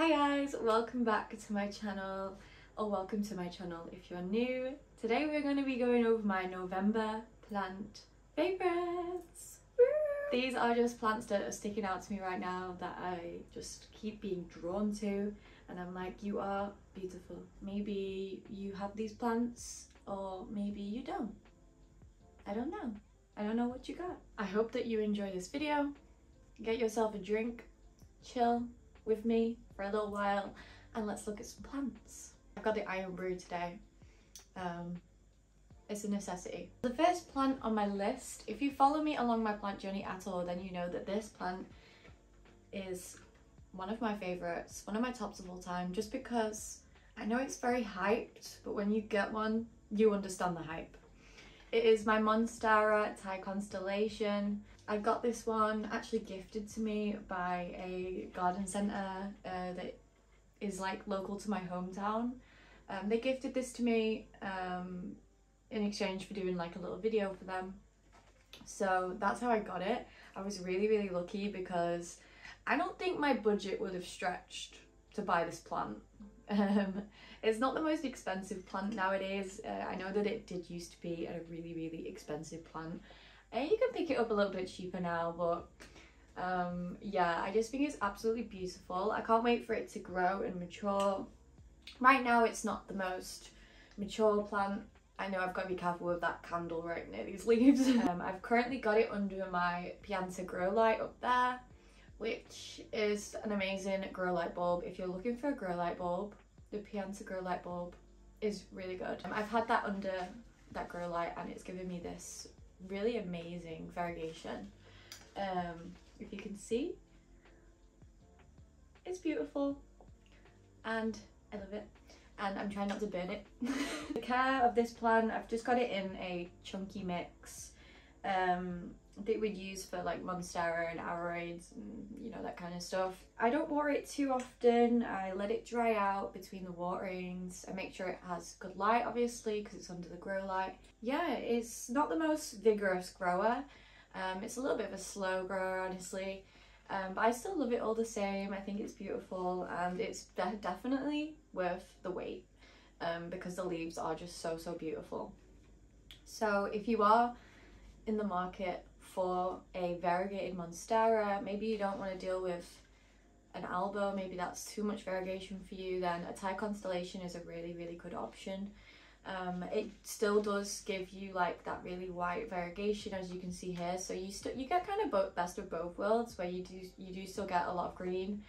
Hi guys, welcome back to my channel, or welcome to my channel if you're new. Today we're going to be going over my November plant favourites. These are just plants that are sticking out to me right now that I just keep being drawn to, and I'm like, you are beautiful. Maybe you have these plants or maybe you don't. I don't know. I don't know what you got. I hope that you enjoy this video. Get yourself a drink, chill with me for a little while, and let's look at some plants. I've got the iron brew today. It's a necessity. The first plant on my list, if you follow me along my plant journey at all, then you know that this plant is one of my favorites, one of my tops of all time, just because I know it's very hyped, but when you get one, you understand the hype. It is my Monera Thai constellation. I got this one actually gifted to me by a garden centre that is like local to my hometown. They gifted this to me in exchange for doing like a little video for them. So that's how I got it. I was really lucky because I don't think my budget would have stretched to buy this plant. It's not the most expensive plant nowadays. I know that it did used to be a really expensive plant. You can pick it up a little bit cheaper now, but yeah, I just think it's absolutely beautiful. I can't wait for it to grow and mature. Right now it's not the most mature plant. I know I've got to be careful with that candle right near these leaves. I've currently got it under my Pianta grow light up there, which is an amazing grow light bulb. If you're looking for a grow light bulb, the Pianta grow light bulb is really good. I've had that under that grow light and it's given me this really amazing variegation. If you can see, it's beautiful and I love it, and I'm trying not to burn it. The care of this plant, I've just got it in a chunky mix that we'd use for like monstera and aroids and you know, that kind of stuff. I don't water it too often. I let it dry out between the waterings. I make sure it has good light, obviously, because it's under the grow light. Yeah, it's not the most vigorous grower. It's a little bit of a slow grower, honestly, but I still love it all the same. I think it's beautiful and it's definitely worth the wait because the leaves are just so beautiful. So if you are in the market for a variegated monstera, maybe you don't want to deal with an albo, maybe that's too much variegation for you, then a Thai constellation is a really good option. It still does give you like that really white variegation, as you can see here, so you get kind of best of both worlds, where you do still get a lot of green,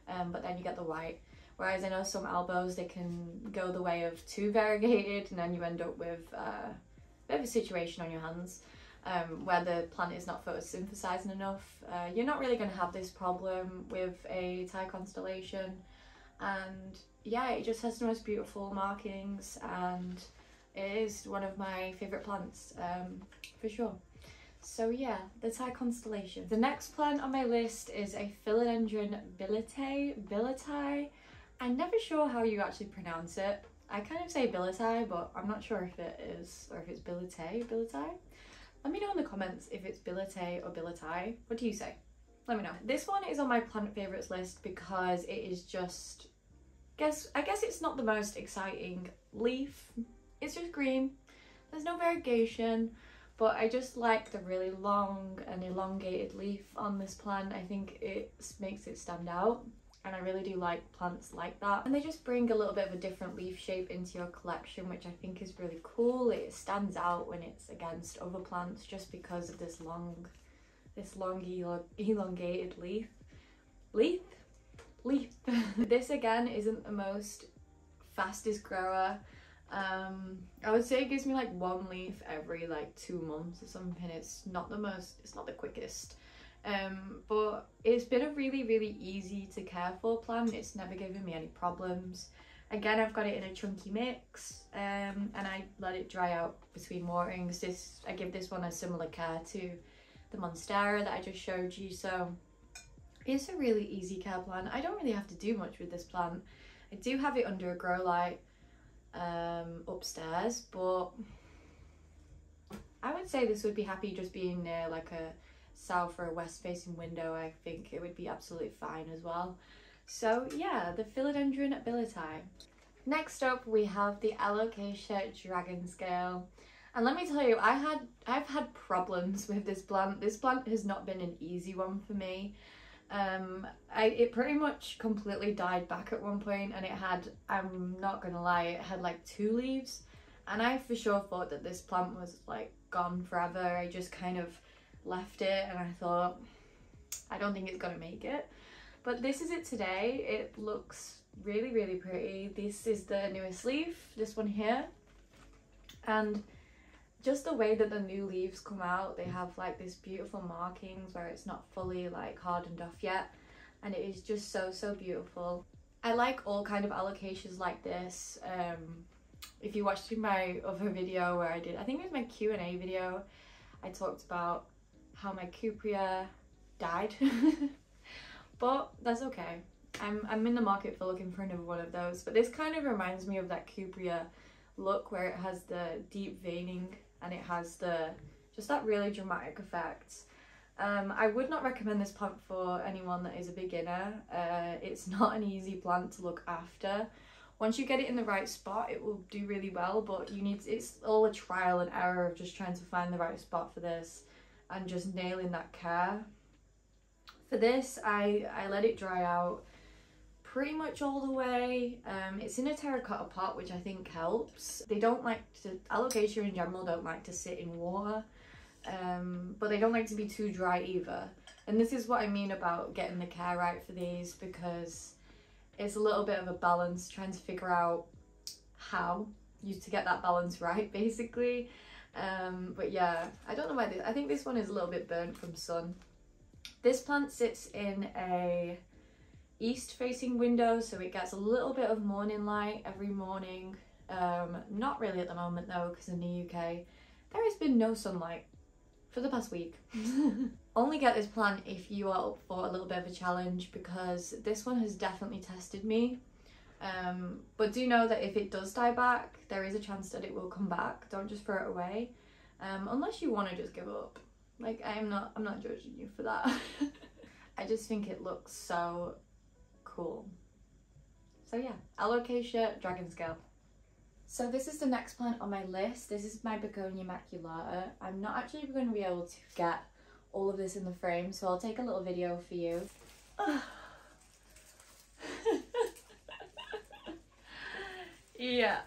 but then you get the white. Whereas I know some albos, they can go the way of too variegated and then you end up with a bit of a situation on your hands. Where the plant is not photosynthesizing enough. You're not really going to have this problem with a Thai constellation, and yeah, it just has the most beautiful markings and it is one of my favourite plants for sure. So yeah, the Thai constellation. The next plant on my list is a filadendrin billeti. I'm never sure how you actually pronounce it. I kind of say billeti, but I'm not sure if it is, or if it's billeti. Let me know in the comments if it's billeti or billeti. What do you say? Let me know. This one is on my plant favourites list because it is just, I guess it's not the most exciting leaf. It's just green. There's no variegation, but I just like the really long and elongated leaf on this plant. I think it makes it stand out. And I really do like plants like that, and they just bring a little bit of a different leaf shape into your collection, which I think is really cool. It stands out when it's against other plants just because of this long elongated leaf. This again isn't the most fastest grower. I would say it gives me like one leaf every like 2 months or something. It's not the quickest. But it's been a really easy to care for plant. It's never given me any problems. Again, I've got it in a chunky mix, and I let it dry out between waterings. I give this one a similar care to the monstera that I just showed you, so it's a really easy care plant. I don't really have to do much with this plant. I do have it under a grow light upstairs, but I would say this would be happy just being near like a south or a west facing window. I think it would be absolutely fine as well. So yeah, the philodendrin abiliti. Next up we have the aloca dragon scale. And let me tell you, I've had problems with this plant. This plant has not been an easy one for me. It pretty much completely died back at one point, and it had, I'm not gonna lie, it had like 2 leaves, and I for sure thought that this plant was like gone forever. I just kind of left it and I thought, I don't think it's gonna make it. But this is it today. It looks really, really pretty. This is the newest leaf, this one here, and just the way that the new leaves come out, they have like this beautiful markings where it's not fully like hardened off yet, and it is just so beautiful. I like all kind of alocasias like this. If you watched my other video where I think it was my Q&A video, I talked about how my cupria died. But that's okay. I'm in the market for looking for another one of those, but this kind of reminds me of that cupria look where it has the deep veining and it has just that really dramatic effect. I would not recommend this plant for anyone that is a beginner. It's not an easy plant to look after. Once you get it in the right spot, it will do really well, but it's all a trial and error of just trying to find the right spot for this and just nailing that care. For this, I let it dry out pretty much all the way. It's in a terracotta pot, which I think helps. They don't like to, alocasia in general don't like to sit in water, but they don't like to be too dry either. And this is what I mean about getting the care right for these, because it's a little bit of a balance, trying to figure out how to get that balance right, basically. But yeah, I don't know why I think this one is a little bit burnt from sun. This plant sits in a east facing window, so it gets a little bit of morning light every morning. Not really at the moment though, because in the UK there has been no sunlight for the past week. Only get this plant if you are up for a little bit of a challenge, because this one has definitely tested me. But do know that if it does die back, there is a chance that it will come back. Don't just throw it away, unless you want to just give up. Like, I'm not judging you for that. I just think it looks so cool. So yeah, alocasia dragon scale. So this is the next plant on my list. This is my begonia maculata. I'm not actually going to be able to get all of this in the frame, so I'll take a little video for you. Yeah,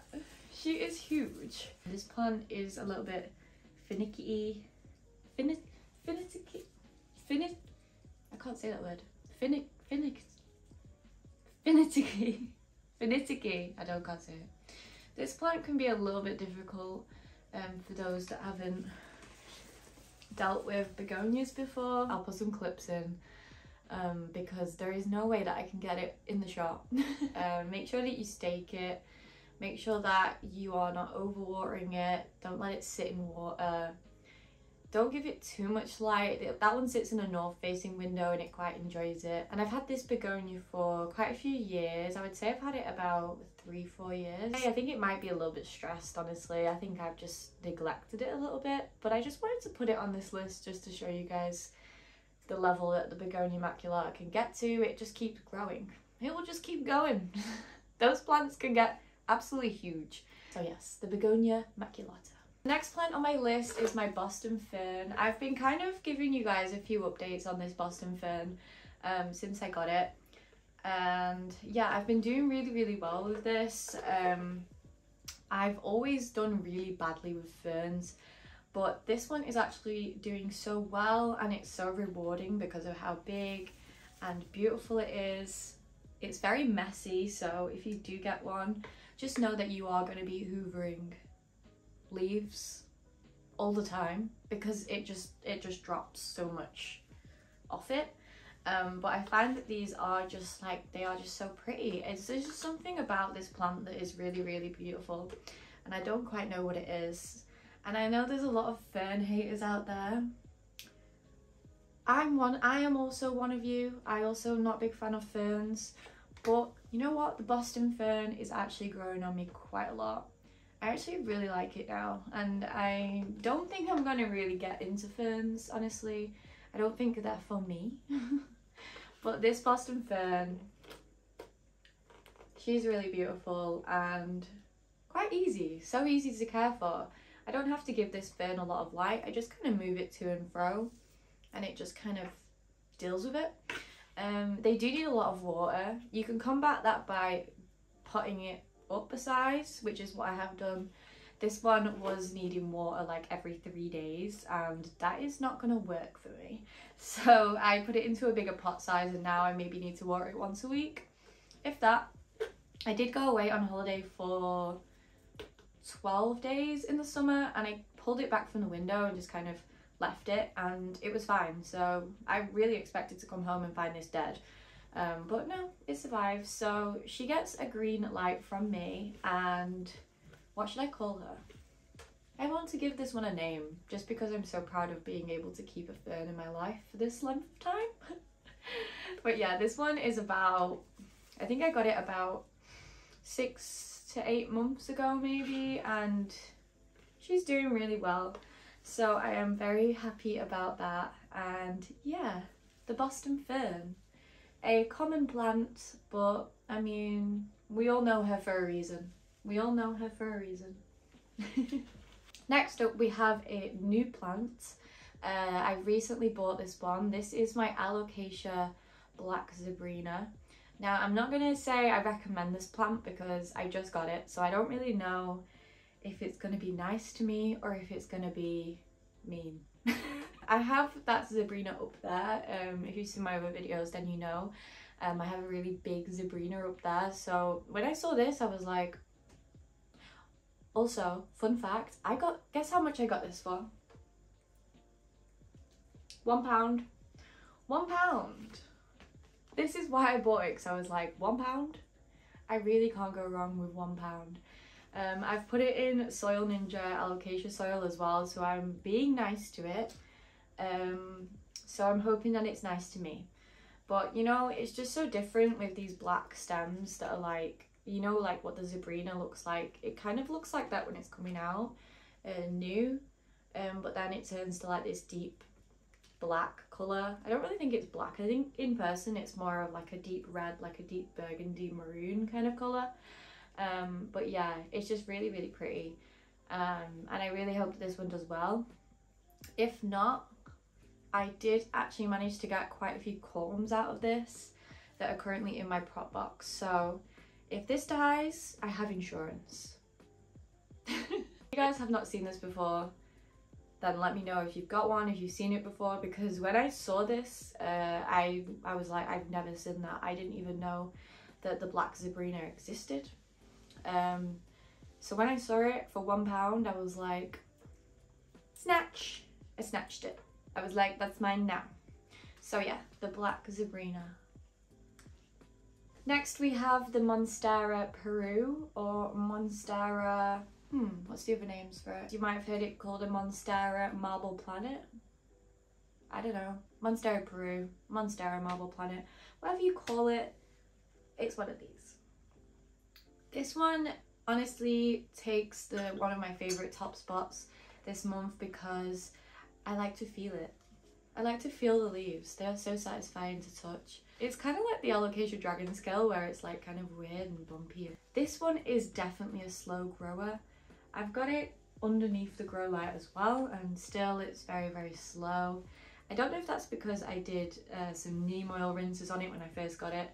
she is huge. This plant is a little bit finicky. I can't say that word. Finicky. I can't say it. This plant can be a little bit difficult for those that haven't dealt with begonias before. I'll put some clips in because there is no way that I can get it in the shop. Make sure that you stake it. Make sure that you are not overwatering it. Don't let it sit in water. Don't give it too much light. That one sits in a north facing window and it quite enjoys it. And I've had this begonia for quite a few years. I would say I've had it about 3-4 years. I think it might be a little bit stressed, honestly. I think I've just neglected it a little bit, but I just wanted to put it on this list just to show you guys the level that the begonia maculata can get to. It just keeps growing. It will just keep going. Those plants can get absolutely huge. So yes, the begonia maculata. The next plant on my list is my Boston fern. I've been kind of giving you guys a few updates on this Boston fern since I got it. And yeah, I've been doing really well with this. I've always done really badly with ferns, but this one is actually doing so well, and it's so rewarding because of how big and beautiful it is. It's very messy, so if you do get one, just know that you are going to be hoovering leaves all the time, because it just drops so much off it. But I find that these are just like, they are just so pretty. There's just something about this plant that is really beautiful, and I don't quite know what it is. And I know there's a lot of fern haters out there. I am also one of you. I also am not a big fan of ferns, but you know what, the Boston fern is actually growing on me quite a lot. I actually really like it now, and I don't think I'm gonna really get into ferns, honestly. I don't think they're for me. But this Boston fern She's really beautiful and quite easy, so easy to care for. I don't have to give this fern a lot of light, I just kind of move it to and fro and it just kind of deals with it. They do need a lot of water. You can combat that by potting it up a size, which is what I have done. This one was needing water like every 3 days and that is not going to work for me. So I put it into a bigger pot size and now I maybe need to water it once a week, if that. I did go away on holiday for 12 days in the summer and I pulled it back from the window and just kind of left it and it was fine. So I really expected to come home and find this dead. But no, it survived. So she gets a green light from me, and what should I call her? I want to give this one a name just because I'm so proud of being able to keep a fern in my life for this length of time. But yeah, this one is about, I think I got it about 6 to 8 months ago maybe, and she's doing really well. So I am very happy about that. And yeah, the Boston fern. A common plant, but I mean, we all know her for a reason. We all know her for a reason. Next up we have a new plant. I recently bought this one. This is my alocasia black zebrina. Now I'm not going to say I recommend this plant because I just got it, so I don't really know if it's going to be nice to me or if it's going to be mean. I have that zebrina up there. If you've seen my other videos then you know. I have a really big zebrina up there, so when I saw this I was like, also fun fact, guess how much I got this for? £1. £1. This is why I bought it, because I was like, £1? I really can't go wrong with £1. I've put it in Soil Ninja alocasia soil as well, so I'm being nice to it. So I'm hoping that it's nice to me. But you know, it's just so different with these black stems that are like, you know, like what the zebrina looks like. It kind of looks like that when it's coming out new, but then it turns to like this deep black colour. I don't really think it's black. I think in person it's more of like a deep red, like a deep burgundy maroon kind of colour. But yeah, it's just really, really pretty. And I really hope that this one does well. If not, I did actually manage to get quite a few corms out of this that are currently in my prop box. So if this dies, I have insurance. If you guys have not seen this before, then let me know if you've got one, if you've seen it before, because when I saw this, I was like, I've never seen that. I didn't even know that the black zebrina existed. So when I saw it for £1, I was like, snatch! I snatched it. I was like, that's mine now. So yeah, the black zebrina. Next we have the Monera Peru, or Monera, what's the other names for it? You might have heard it called a Monera marble planet. I don't know. Monera Peru, Monera marble planet, whatever you call it, it's one of these. This one honestly takes one of my favourite top spots this month because I like to feel it. I like to feel the leaves. They are so satisfying to touch. It's kind of like the alocasia dragon scale where it's like kind of weird and bumpy. This one is definitely a slow grower. I've got it underneath the grow light as well, and still it's very, very slow. I don't know if that's because I did some neem oil rinses on it when I first got it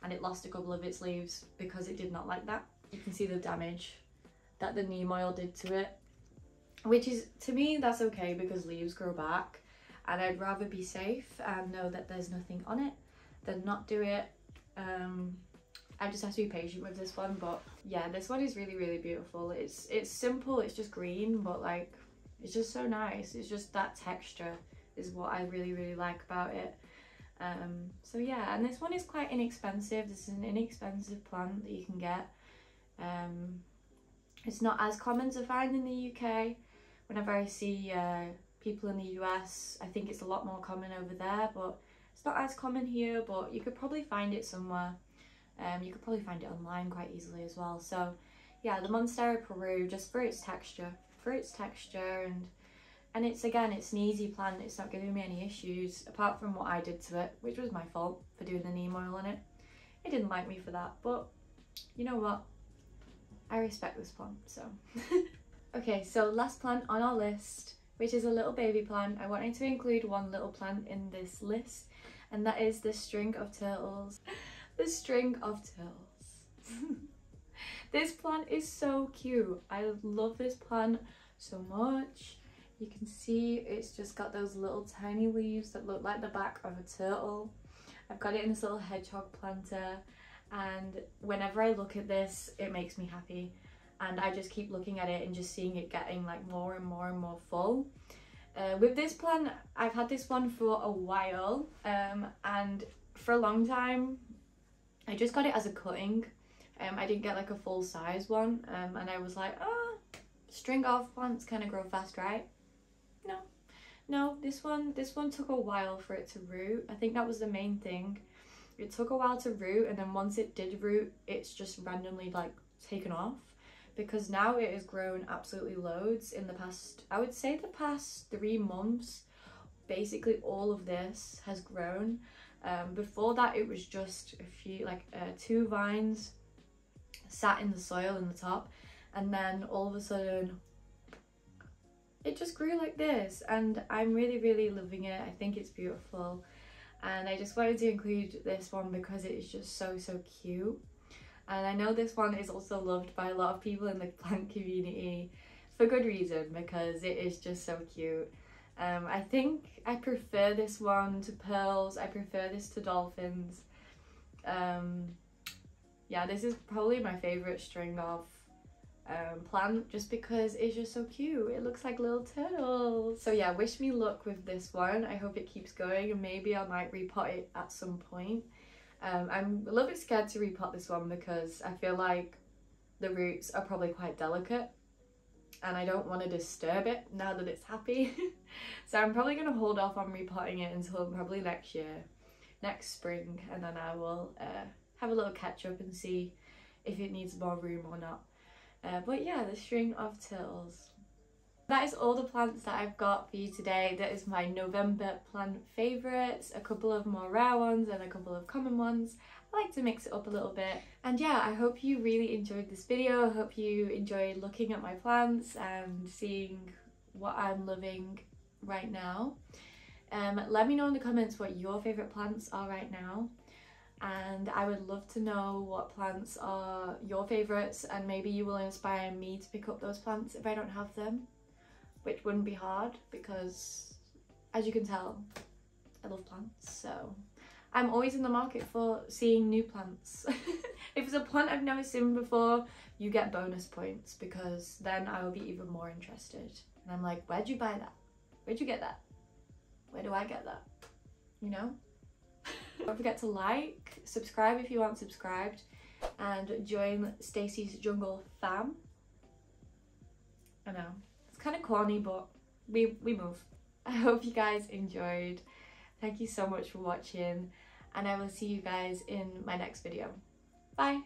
and it lost a couple of its leaves because it did not like that. You can see the damage that the neem oil did to it, which is, to me, that's okay because leaves grow back, and I'd rather be safe and know that there's nothing on it than not do it. I just have to be patient with this one, but yeah, this one is really, really beautiful. It's simple, it's just green, but like, it's just so nice. It's just that texture is what I really, really like about it. So yeah, and this one is quite inexpensive. This is an inexpensive plant that you can get. It's not as common to find in the UK. Whenever I see people in the US, I think it's a lot more common over there, but it's not as common here, but you could probably find it somewhere. You could probably find it online quite easily as well. So yeah, the Monera Peru, just for its texture, and it's, again, it's an easy plant. It's not giving me any issues apart from what I did to it, which was my fault for doing the neem oil on it. It didn't like me for that, but you know what? I respect this plant, so. Okay, so last plant on our list, which is a little baby plant. I wanted to include one little plant in this list, and that is the string of turtles. The string of turtles. This plant is so cute. I love this plant so much. You can see it's just got those little tiny leaves that look like the back of a turtle. I've got it in this little hedgehog planter, and whenever I look at this, it makes me happy. And I just keep looking at it and just seeing it getting like more and more and more full. With this plant, I've had this one for a while, and for a long time, I just got it as a cutting. I didn't get like a full size one, and I was like, oh, string of plants kind of grow fast, right? No, this one took a while for it to root. I think that was the main thing. It took a while to root, and then once it did root, it's just randomly like taken off, because now it has grown absolutely loads in the past, I would say the past 3 months. Basically all of this has grown. Before that it was just a few, like 2 vines sat in the soil in the top, and then all of a sudden it just grew like this, and I'm really loving it. I think it's beautiful, and I just wanted to include this one because it is just so cute. And I know this one is also loved by a lot of people in the plant community for good reason, because it is just so cute. I think I prefer this one to pearls. I prefer this to dolphins. Yeah, this is probably my favorite string of plant, just because it's just so cute. It looks like little turtles. So yeah, wish me luck with this one. I hope it keeps going, and maybe I might repot it at some point. I'm a little bit scared to repot this one because I feel like the roots are probably quite delicate, and I don't want to disturb it now that it's happy. So I'm probably going to hold off on repotting it until probably next year, next spring, and then I will have a little catch up and see if it needs more room or not. But yeah, the string of turtles. That is all the plants that I've got for you today. That is my November plant favourites, a couple of more rare ones and a couple of common ones. I like to mix it up a little bit. And yeah, I hope you really enjoyed this video. I hope you enjoyed looking at my plants and seeing what I'm loving right now. Let me know in the comments what your favourite plants are right now. And I would love to know what plants are your favourites, and maybe you will inspire me to pick up those plants if I don't have them, which wouldn't be hard because, as you can tell, I love plants. So I'm always in the market for seeing new plants. If it's a plant I've never seen before, you get bonus points, because then I will be even more interested. And I'm like, where'd you buy that? Where'd you get that? Where do I get that? You know? Don't forget to like, subscribe if you aren't subscribed, and join Stacey's Jungle fam. I know, it's kind of corny, but we move. I hope you guys enjoyed. Thank you so much for watching, and I will see you guys in my next video. Bye!